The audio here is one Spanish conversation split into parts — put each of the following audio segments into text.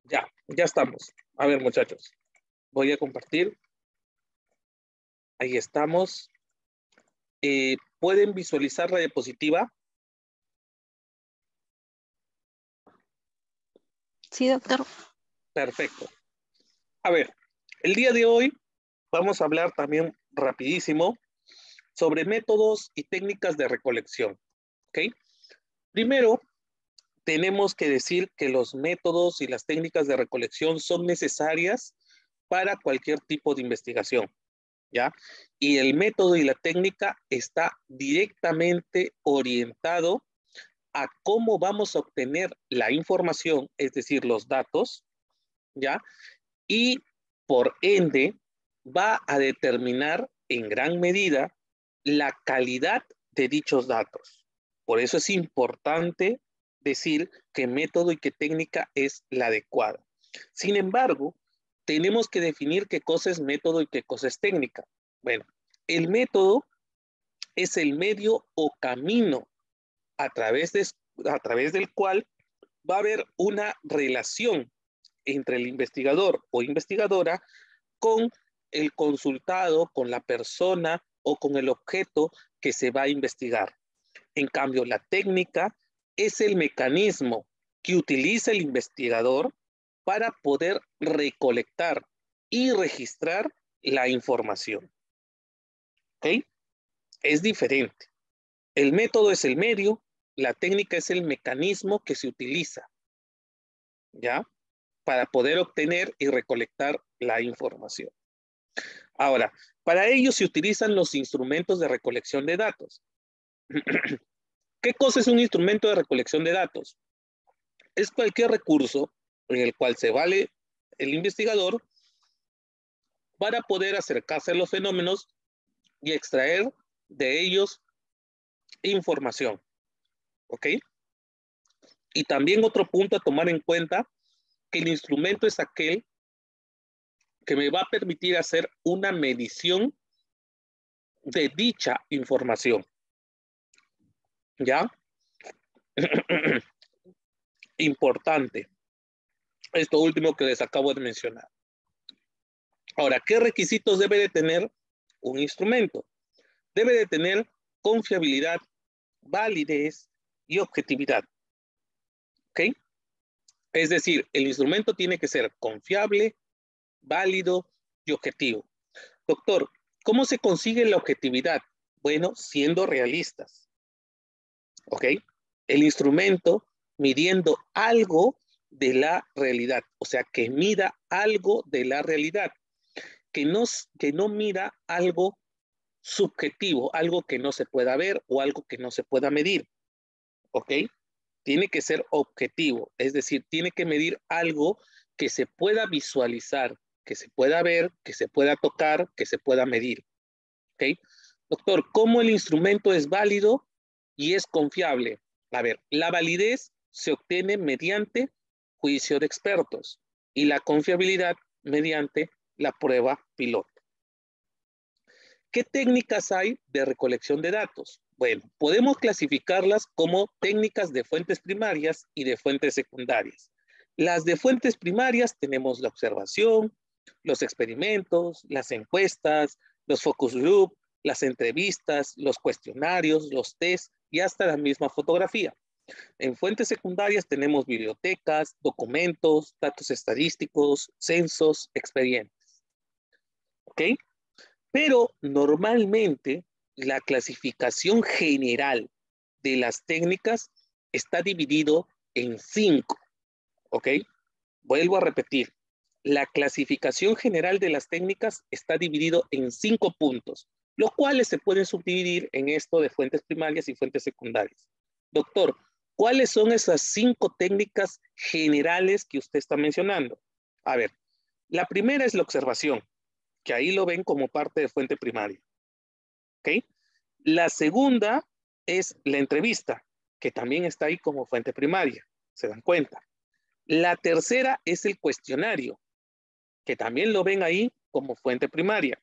Ya estamos. A ver, muchachos, voy a compartir. Ahí estamos. ¿Pueden visualizar la diapositiva? Sí, doctor. Perfecto. A ver, el día de hoy vamos a hablar también rapidísimo sobre métodos y técnicas de recolección. ¿Ok? Primero, tenemos que decir que los métodos y las técnicas de recolección son necesarias para cualquier tipo de investigación, ¿ya? Y el método y la técnica está directamente orientado a cómo vamos a obtener la información, es decir, los datos, ¿ya? Y por ende va a determinar en gran medida la calidad de dichos datos. Por eso es importante decir qué método y qué técnica es la adecuada. Sin embargo, tenemos que definir qué cosa es método y qué cosa es técnica. Bueno, el método es el medio o camino a través, a través del cual va a haber una relación entre el investigador o investigadora con el consultado, con la persona o con el objeto que se va a investigar. En cambio, la técnica es el mecanismo que utiliza el investigador para poder recolectar y registrar la información. ¿Ok? Es diferente. El método es el medio, la técnica es el mecanismo que se utiliza, ¿ya? Para poder obtener y recolectar la información. Ahora, para ello se utilizan los instrumentos de recolección de datos. ¿Qué cosa es un instrumento de recolección de datos? Es cualquier recurso en el cual se vale el investigador para poder acercarse a los fenómenos y extraer de ellos información. ¿Ok? Y también otro punto a tomar en cuenta, que el instrumento es aquel que me va a permitir hacer una medición de dicha información. ¿Ya? Importante. Esto último que les acabo de mencionar. Ahora, ¿qué requisitos debe de tener un instrumento? Debe de tener confiabilidad, validez y objetividad. ¿Ok? Es decir, el instrumento tiene que ser confiable, válido y objetivo. Doctor, ¿cómo se consigue la objetividad? Bueno, siendo realistas. ¿Ok? El instrumento midiendo algo de la realidad, o sea, que mida algo de la realidad, que no mida algo subjetivo, algo que no se pueda ver o algo que no se pueda medir. ¿Ok? Tiene que ser objetivo, es decir, tiene que medir algo que se pueda visualizar, que se pueda ver, que se pueda tocar, que se pueda medir. ¿Ok? Doctor, ¿cómo el instrumento es válido y es confiable? A ver, la validez se obtiene mediante juicio de expertos y la confiabilidad mediante la prueba piloto. ¿Qué técnicas hay de recolección de datos? Bueno, podemos clasificarlas como técnicas de fuentes primarias y de fuentes secundarias. Las de fuentes primarias tenemos la observación, los experimentos, las encuestas, los focus group, las entrevistas, los cuestionarios, los test y hasta la misma fotografía. En fuentes secundarias tenemos bibliotecas, documentos, datos estadísticos, censos, expedientes. ¿Ok? Pero normalmente la clasificación general de las técnicas está dividido en 5, ¿ok? Vuelvo a repetir. La clasificación general de las técnicas está dividido en 5 puntos, los cuales se pueden subdividir en esto de fuentes primarias y fuentes secundarias. Doctor, ¿cuáles son esas 5 técnicas generales que usted está mencionando? A ver, la primera es la observación, que ahí lo ven como parte de fuente primaria. ¿Ok? La segunda es la entrevista, que también está ahí como fuente primaria. ¿Se dan cuenta? La tercera es el cuestionario, que también lo ven ahí como fuente primaria.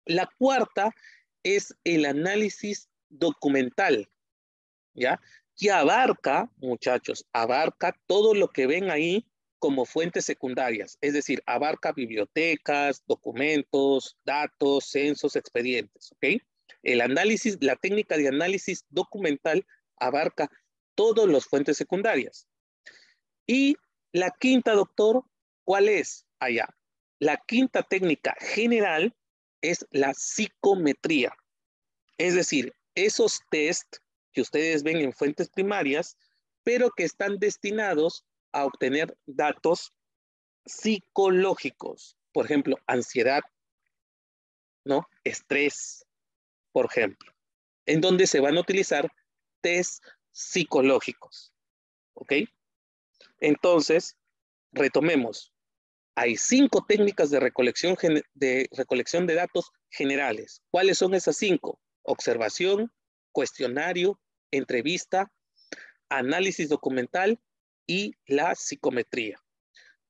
La cuarta es el análisis documental, ¿ya? Que abarca, muchachos, abarca todo lo que ven ahí como fuentes secundarias, es decir, abarca bibliotecas, documentos, datos, censos, expedientes, ¿ok? El análisis, la técnica de análisis documental abarca todas las fuentes secundarias. Y la quinta, doctor, ¿cuál es? Allá. La quinta técnica general es la psicometría. Es decir, esos test que ustedes ven en fuentes primarias, pero que están destinados a obtener datos psicológicos. Por ejemplo, ansiedad, ¿no? Estrés, por ejemplo, en donde se van a utilizar test psicológicos. ¿Ok? Entonces, retomemos. Hay 5 técnicas de recolección de datos generales. ¿Cuáles son esas 5? Observación, cuestionario, entrevista, análisis documental y la psicometría.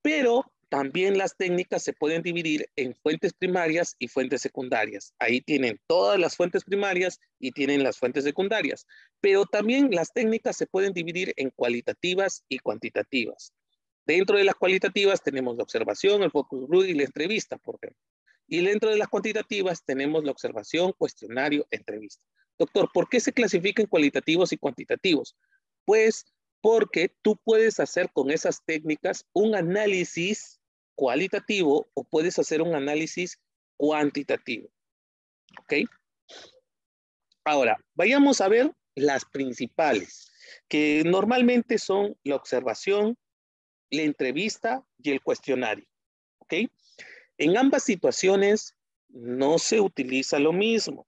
Pero también las técnicas se pueden dividir en fuentes primarias y fuentes secundarias. Ahí tienen todas las fuentes primarias y tienen las fuentes secundarias. Pero también las técnicas se pueden dividir en cualitativas y cuantitativas. Dentro de las cualitativas tenemos la observación, el focus group y la entrevista, por ejemplo. Y dentro de las cuantitativas tenemos la observación, cuestionario, entrevista. Doctor, ¿por qué se clasifican cualitativos y cuantitativos? Pues porque tú puedes hacer con esas técnicas un análisis cualitativo o puedes hacer un análisis cuantitativo. ¿Ok? Ahora, vayamos a ver las principales, que normalmente son la observación, la entrevista y el cuestionario. ¿Ok? En ambas situaciones no se utiliza lo mismo,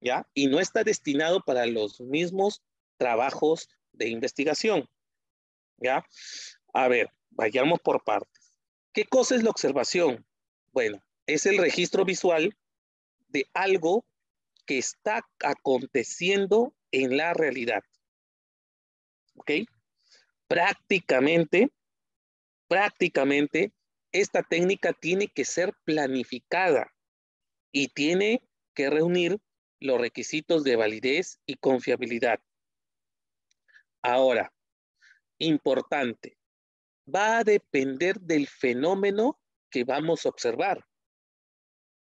¿ya? Y no está destinado para los mismos trabajos de investigación, ¿ya? A ver, vayamos por partes. ¿Qué cosa es la observación? Bueno, es el registro visual de algo que está aconteciendo en la realidad. ¿Ok? Prácticamente, esta técnica tiene que ser planificada y tiene que reunir los requisitos de validez y confiabilidad. Ahora, importante, va a depender del fenómeno que vamos a observar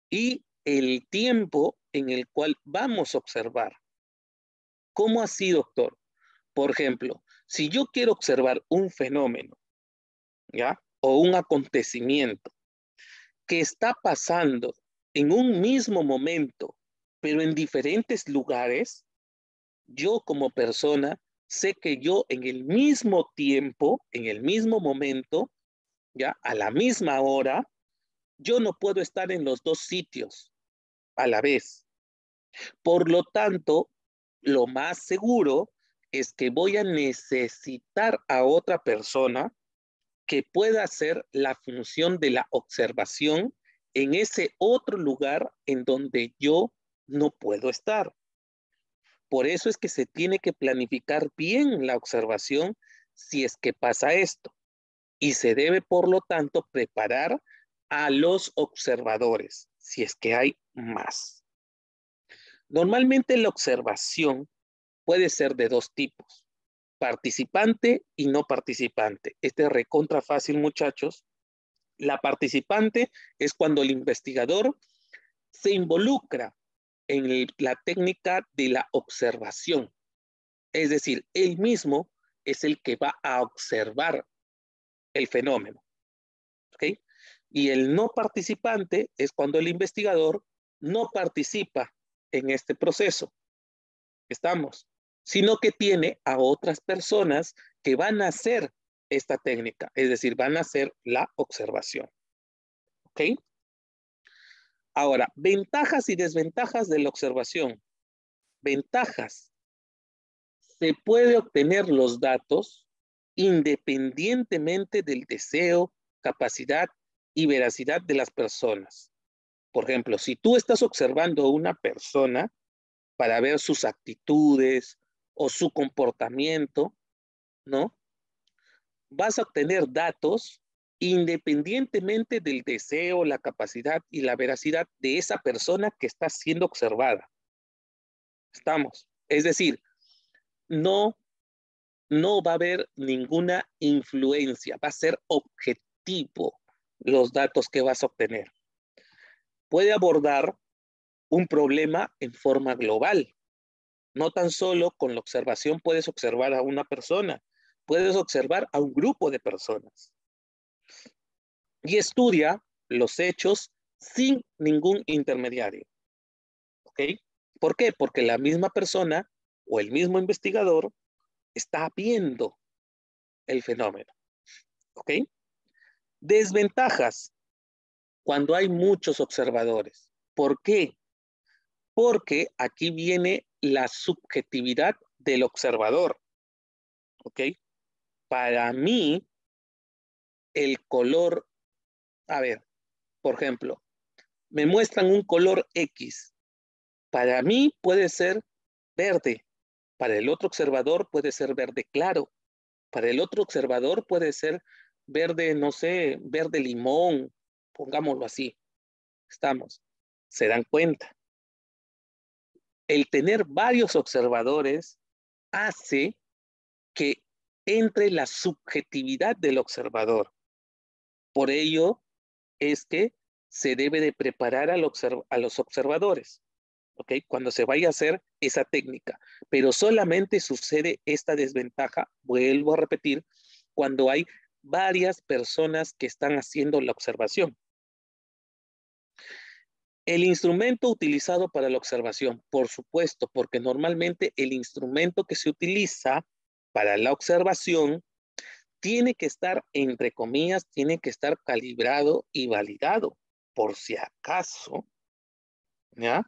y el tiempo en el cual vamos a observar. ¿Cómo así, doctor? Por ejemplo, si yo quiero observar un fenómeno, ¿ya? O un acontecimiento que está pasando en un mismo momento, pero en diferentes lugares, yo como persona sé que yo en el mismo tiempo, en el mismo momento, ya a la misma hora, yo no puedo estar en los dos sitios a la vez. Por lo tanto, lo más seguro es que voy a necesitar a otra persona que pueda hacer la función de la observación en ese otro lugar en donde yo no puedo estar. Por eso es que se tiene que planificar bien la observación si es que pasa esto. Y se debe, por lo tanto, preparar a los observadores, si es que hay más. Normalmente la observación puede ser de 2 tipos, participante y no participante. Este es recontra fácil, muchachos. La participante es cuando el investigador se involucra en la técnica de la observación. Es decir, él mismo es el que va a observar el fenómeno. ¿Ok? Y el no participante es cuando el investigador no participa en este proceso. Estamos. Sino que tiene a otras personas que van a hacer esta técnica, es decir, van a hacer la observación. ¿Ok? Ahora, ventajas y desventajas de la observación. Ventajas. Se puede obtener los datos independientemente del deseo, capacidad y veracidad de las personas. Por ejemplo, si tú estás observando a una persona para ver sus actitudes o su comportamiento, ¿no? Vas a obtener datos independientemente del deseo, la capacidad y la veracidad de esa persona que está siendo observada. Estamos. Es decir, no no va a haber ninguna influencia, va a ser objetivo los datos que vas a obtener. Puede abordar un problema en forma global. No tan solo con la observación puedes observar a una persona, puedes observar a un grupo de personas. Y estudia los hechos sin ningún intermediario. ¿Ok? ¿Por qué? Porque la misma persona o el mismo investigador está viendo el fenómeno. ¿Ok? Desventajas cuando hay muchos observadores. ¿Por qué? Porque aquí viene la subjetividad del observador. ¿Ok? Para mí, el color, a ver, por ejemplo, me muestran un color X. Para mí puede ser verde. Para el otro observador puede ser verde claro. Para el otro observador puede ser verde, no sé, verde limón. Pongámoslo así. Estamos. ¿Se dan cuenta? El tener varios observadores hace que entre la subjetividad del observador. Por ello es que se debe de preparar a los observadores, ¿ok? Cuando se vaya a hacer esa técnica. Pero solamente sucede esta desventaja, vuelvo a repetir, cuando hay varias personas que están haciendo la observación. El instrumento utilizado para la observación, por supuesto, porque normalmente el instrumento que se utiliza para la observación tiene que estar, entre comillas, tiene que estar calibrado y validado, por si acaso, ¿ya?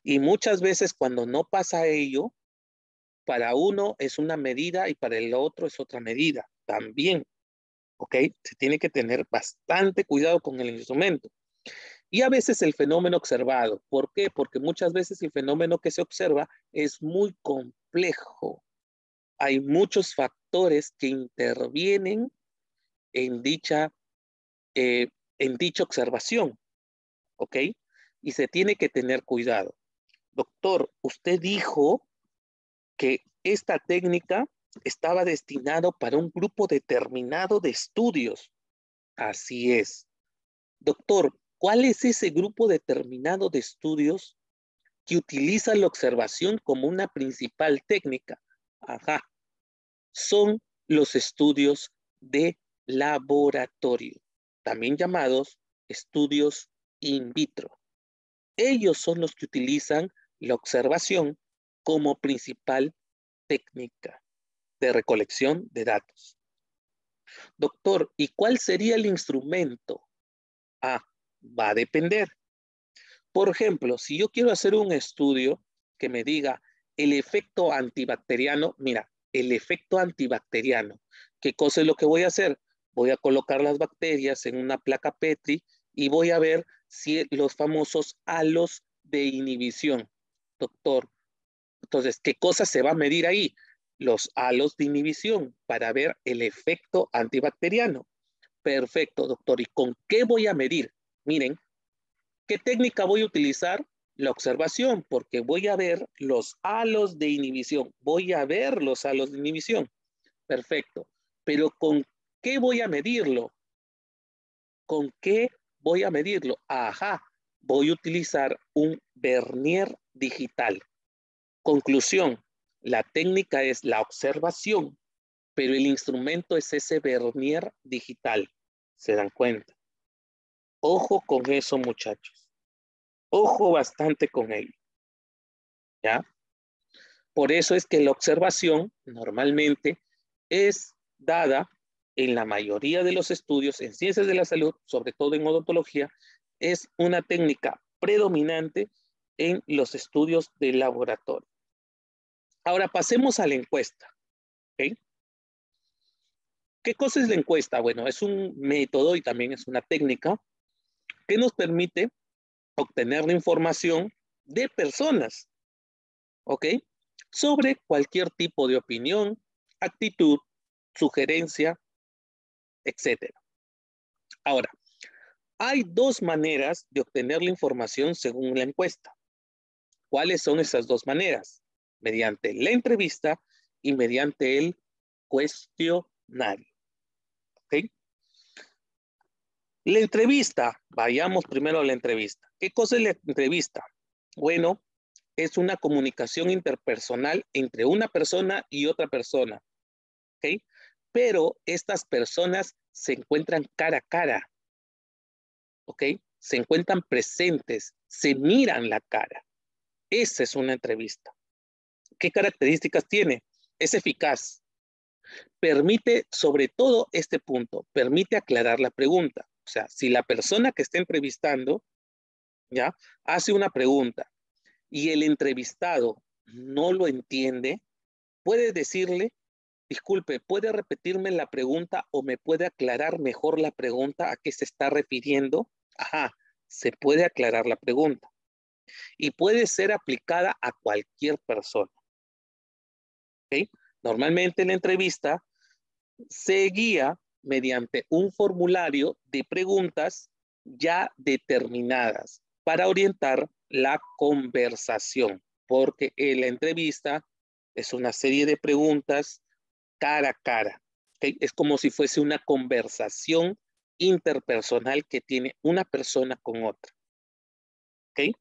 Y muchas veces cuando no pasa ello, para uno es una medida y para el otro es otra medida también, ¿ok? Se tiene que tener bastante cuidado con el instrumento. Y a veces el fenómeno observado. ¿Por qué? Porque muchas veces el fenómeno que se observa es muy complejo. Hay muchos factores que intervienen en dicha, eh, en dicha observación, ¿ok? Y se tiene que tener cuidado. Doctor, usted dijo que esta técnica estaba destinado para un grupo determinado de estudios. Así es. Doctor, ¿cuál es ese grupo determinado de estudios que utiliza la observación como una principal técnica? Ajá, son los estudios de laboratorio, también llamados estudios in vitro. Ellos son los que utilizan la observación como principal técnica de recolección de datos. Doctor, ¿y cuál sería el instrumento? Ah, va a depender. Por ejemplo, si yo quiero hacer un estudio que me diga el efecto antibacteriano, mira, el efecto antibacteriano, ¿qué cosa es lo que voy a hacer? Voy a colocar las bacterias en una placa Petri y voy a ver si los famosos halos de inhibición. Doctor, entonces, ¿qué cosa se va a medir ahí? Los halos de inhibición para ver el efecto antibacteriano. Perfecto, doctor. ¿Y con qué voy a medir? Miren, ¿qué técnica voy a utilizar? La observación, porque voy a ver los halos de inhibición. Voy a ver los halos de inhibición. Perfecto. Pero ¿con qué voy a medirlo? ¿Con qué voy a medirlo? Ajá, voy a utilizar un vernier digital. Conclusión, la técnica es la observación, pero el instrumento es ese vernier digital. ¿Se dan cuenta? Ojo con eso, muchachos. Ojo bastante con ello. ¿Ya? Por eso es que la observación normalmente es dada en la mayoría de los estudios en ciencias de la salud, sobre todo en odontología, es una técnica predominante en los estudios de laboratorio. Ahora pasemos a la encuesta. ¿Ok? ¿Qué cosa es la encuesta? Bueno, es un método y también es una técnica que nos permite obtener la información de personas, ¿ok? Sobre cualquier tipo de opinión, actitud, sugerencia, etcétera. Ahora, hay dos maneras de obtener la información según la encuesta. ¿Cuáles son esas dos maneras? Mediante la entrevista y mediante el cuestionario. ¿Ok? La entrevista, vayamos primero a la entrevista. ¿Qué cosa es la entrevista? Bueno, es una comunicación interpersonal entre una persona y otra persona. ¿Ok? Pero estas personas se encuentran cara a cara. ¿Ok? Se encuentran presentes, se miran la cara. Esa es una entrevista. ¿Qué características tiene? Es eficaz. Permite, sobre todo este punto, permite aclarar la pregunta. O sea, si la persona que está entrevistando, ¿ya? Hace una pregunta y el entrevistado no lo entiende, puede decirle, disculpe, ¿puede repetirme la pregunta o me puede aclarar mejor la pregunta a qué se está refiriendo? Ajá, se puede aclarar la pregunta y puede ser aplicada a cualquier persona. ¿Ok? Normalmente en la entrevista se guía mediante un formulario de preguntas ya determinadas para orientar la conversación, porque en la entrevista es una serie de preguntas cara a cara. ¿Okay? Es como si fuese una conversación interpersonal que tiene una persona con otra. ¿Okay?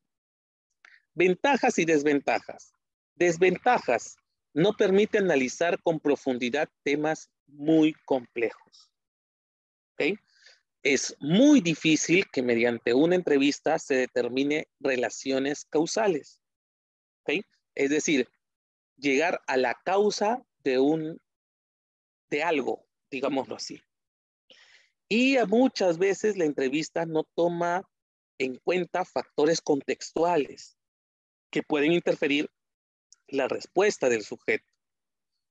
Ventajas y desventajas. Desventajas. No permite analizar con profundidad temas muy complejos. ¿Okay? Es muy difícil que mediante una entrevista se determine relaciones causales. ¿Okay? Es decir, llegar a la causa de algo, digámoslo así. Y muchas veces la entrevista no toma en cuenta factores contextuales que pueden interferir la respuesta del sujeto.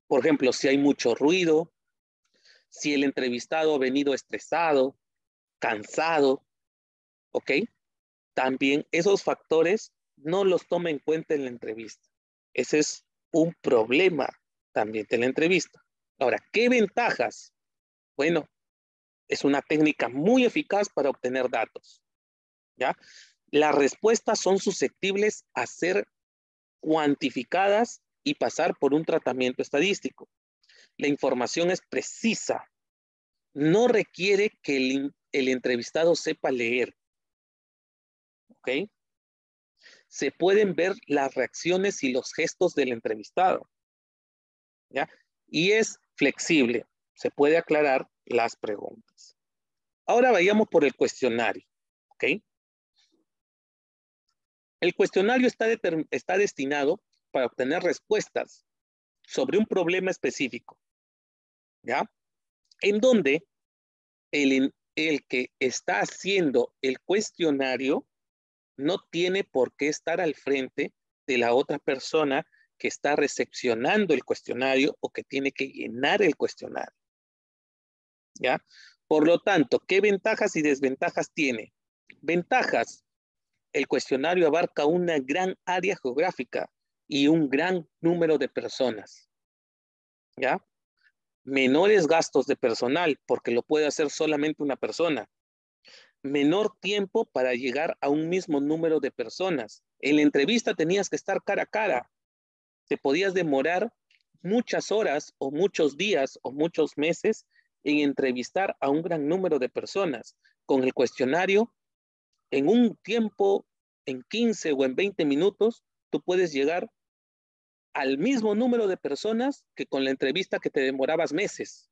Por ejemplo, si hay mucho ruido, si el entrevistado ha venido estresado, cansado, ¿ok? También esos factores no los toma en cuenta en la entrevista. Ese es un problema también de la entrevista. Ahora, ¿qué ventajas? Bueno, es una técnica muy eficaz para obtener datos, ¿ya? Las respuestas son susceptibles a ser cuantificadas y pasar por un tratamiento estadístico. La información es precisa, no requiere que el entrevistado sepa leer, ¿ok? Se pueden ver las reacciones y los gestos del entrevistado, ¿ya? Y es flexible, se puede aclarar las preguntas. Ahora vayamos por el cuestionario, ¿ok? El cuestionario está destinado para obtener respuestas sobre un problema específico, ¿ya? En donde el que está haciendo el cuestionario no tiene por qué estar al frente de la otra persona que está recepcionando el cuestionario o que tiene que llenar el cuestionario. ¿Ya? Por lo tanto, ¿qué ventajas y desventajas tiene? Ventajas. El cuestionario abarca una gran área geográfica y un gran número de personas. ¿Ya? Menores gastos de personal, porque lo puede hacer solamente una persona. Menor tiempo para llegar a un mismo número de personas. En la entrevista tenías que estar cara a cara. Te podías demorar muchas horas o muchos días o muchos meses en entrevistar a un gran número de personas. Con el cuestionario, en un tiempo, en 15 o en 20 minutos, tú puedes llegar al mismo número de personas que con la entrevista que te demorabas meses.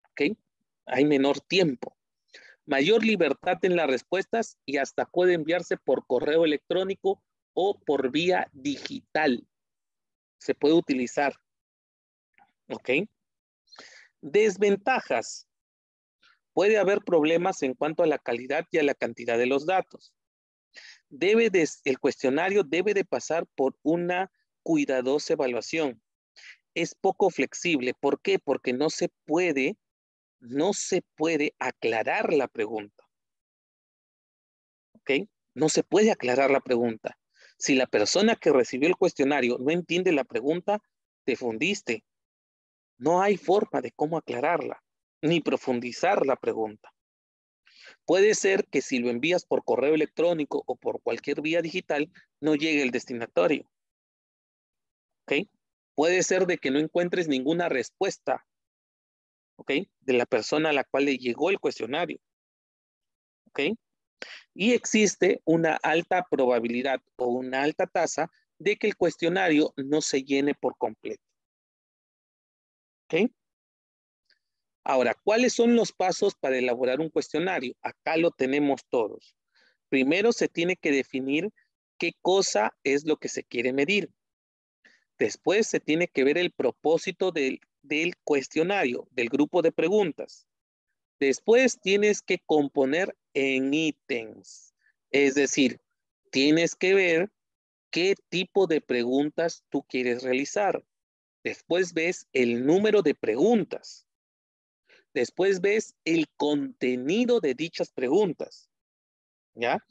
¿Ok? Hay menor tiempo. Mayor libertad en las respuestas y hasta puede enviarse por correo electrónico o por vía digital. Se puede utilizar. ¿Ok? Desventajas. Puede haber problemas en cuanto a la calidad y a la cantidad de los datos. El cuestionario debe de pasar por una cuidadosa evaluación. Es poco flexible. ¿Por qué? Porque no se puede aclarar la pregunta. ¿Ok? No se puede aclarar la pregunta. Si la persona que recibió el cuestionario no entiende la pregunta, te fundiste. No hay forma de cómo aclararla, ni profundizar la pregunta. Puede ser que si lo envías por correo electrónico o por cualquier vía digital, no llegue el destinatario. ¿Ok? Puede ser de que no encuentres ninguna respuesta, ¿ok? De la persona a la cual le llegó el cuestionario, ¿ok? Y existe una alta probabilidad o una alta tasa de que el cuestionario no se llene por completo, ¿ok? Ahora, ¿cuáles son los pasos para elaborar un cuestionario? Acá lo tenemos todos. Primero se tiene que definir qué cosa es lo que se quiere medir. Después se tiene que ver el propósito del cuestionario, del grupo de preguntas. Después tienes que componer en ítems. Es decir, tienes que ver qué tipo de preguntas tú quieres realizar. Después ves el número de preguntas. Después ves el contenido de dichas preguntas. ¿Ya?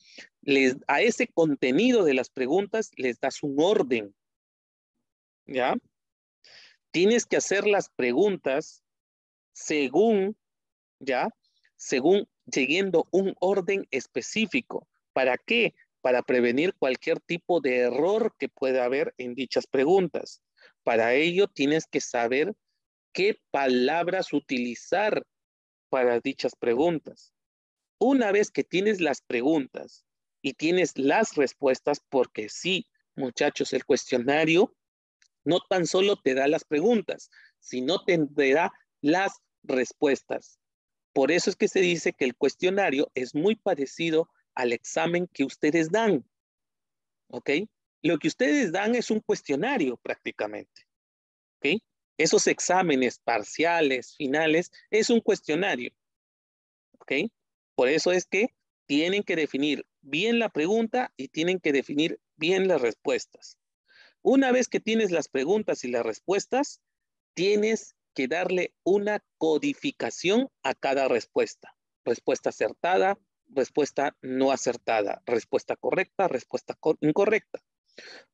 A ese contenido de las preguntas les das un orden. ¿Ya? Tienes que hacer las preguntas según, ¿ya? Según siguiendo un orden específico. ¿Para qué? Para prevenir cualquier tipo de error que pueda haber en dichas preguntas. Para ello tienes que saber qué palabras utilizar para dichas preguntas. Una vez que tienes las preguntas y tienes las respuestas, porque sí, muchachos, el cuestionario no tan solo te da las preguntas, sino te da las respuestas. Por eso es que se dice que el cuestionario es muy parecido al examen que ustedes dan, ¿ok? Lo que ustedes dan es un cuestionario prácticamente, ¿ok? Esos exámenes parciales, finales, es un cuestionario, ¿ok? Por eso es que tienen que definir bien la pregunta y tienen que definir bien las respuestas. Una vez que tienes las preguntas y las respuestas, tienes que darle una codificación a cada respuesta. Respuesta acertada, respuesta no acertada, respuesta correcta, respuesta incorrecta.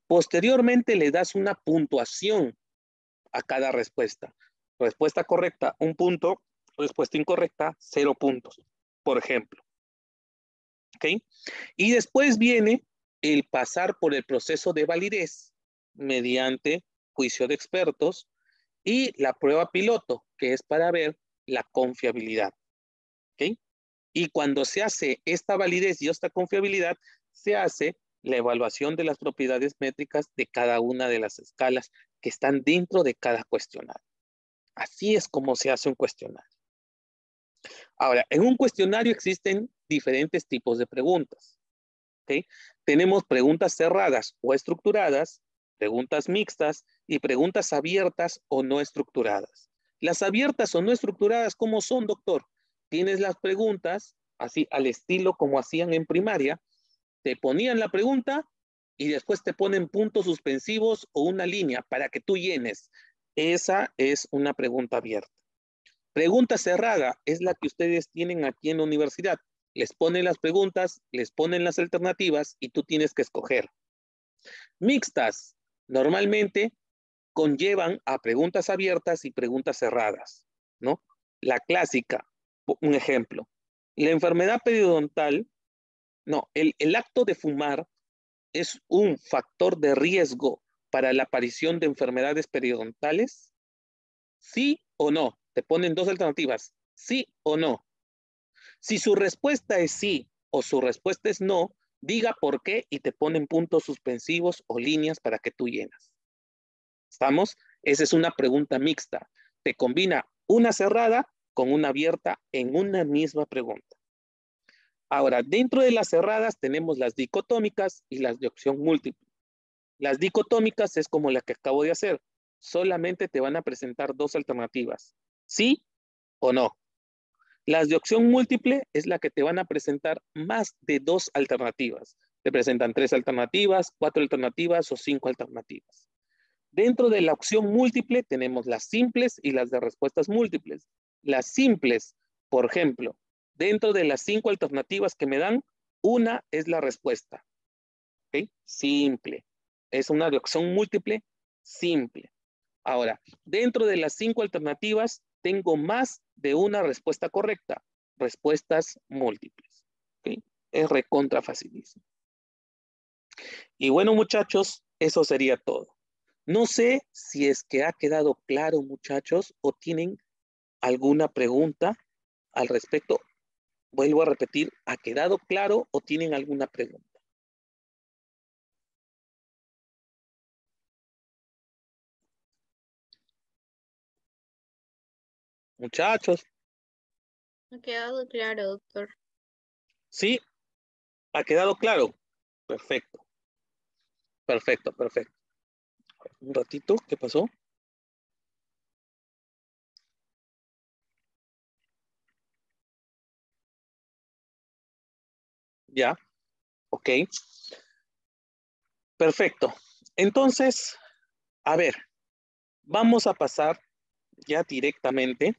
Posteriormente le das una puntuación a cada respuesta. Respuesta correcta, 1 punto. Respuesta incorrecta, 0 puntos, por ejemplo. ¿Ok? Y después viene el pasar por el proceso de validez mediante juicio de expertos y la prueba piloto, que es para ver la confiabilidad. ¿Ok? Y cuando se hace esta validez y esta confiabilidad, se hace la evaluación de las propiedades métricas de cada una de las escalas que están dentro de cada cuestionario. Así es como se hace un cuestionario. Ahora, en un cuestionario existen diferentes tipos de preguntas. ¿Okay? Tenemos preguntas cerradas o estructuradas, preguntas mixtas y preguntas abiertas o no estructuradas. Las abiertas o no estructuradas, ¿cómo son, doctor? Tienes las preguntas, así al estilo como hacían en primaria, te ponían la pregunta y después te ponen puntos suspensivos o una línea para que tú llenes. Esa es una pregunta abierta. Pregunta cerrada es la que ustedes tienen aquí en la universidad. Les ponen las preguntas, les ponen las alternativas y tú tienes que escoger. Mixtas normalmente conllevan a preguntas abiertas y preguntas cerradas, ¿no? La clásica, un ejemplo. La enfermedad periodontal, no, el acto de fumar es un factor de riesgo para la aparición de enfermedades periodontales. ¿Sí o no? Te ponen 2 alternativas. ¿Sí o no? Si su respuesta es sí o su respuesta es no, diga por qué y te ponen puntos suspensivos o líneas para que tú llenas. ¿Estamos? Esa es una pregunta mixta. Te combina una cerrada con una abierta en una misma pregunta. Ahora, dentro de las cerradas tenemos las dicotómicas y las de opción múltiple. Las dicotómicas es como la que acabo de hacer. Solamente te van a presentar 2 alternativas. ¿Sí o no? Las de opción múltiple es la que te van a presentar más de 2 alternativas. Te presentan 3 alternativas, 4 alternativas o 5 alternativas. Dentro de la opción múltiple tenemos las simples y las de respuestas múltiples. Las simples, por ejemplo, dentro de las 5 alternativas que me dan, una es la respuesta. ¿Okay? Simple. Es una de opción múltiple simple. Ahora, dentro de las 5 alternativas, tengo más de una respuesta correcta. Respuestas múltiples. ¿Okay? Es recontra facilísimo. Y bueno, muchachos, eso sería todo. No sé si es que ha quedado claro, muchachos, o tienen alguna pregunta al respecto. Vuelvo a repetir, ¿ha quedado claro o tienen alguna pregunta? Muchachos, Ha quedado claro, doctor. ¿sí? ¿Ha quedado claro? Perfecto, perfecto, perfecto. Un ratito, ¿qué pasó? Ya, ok, perfecto. Entonces, a ver, vamos a pasar ya directamente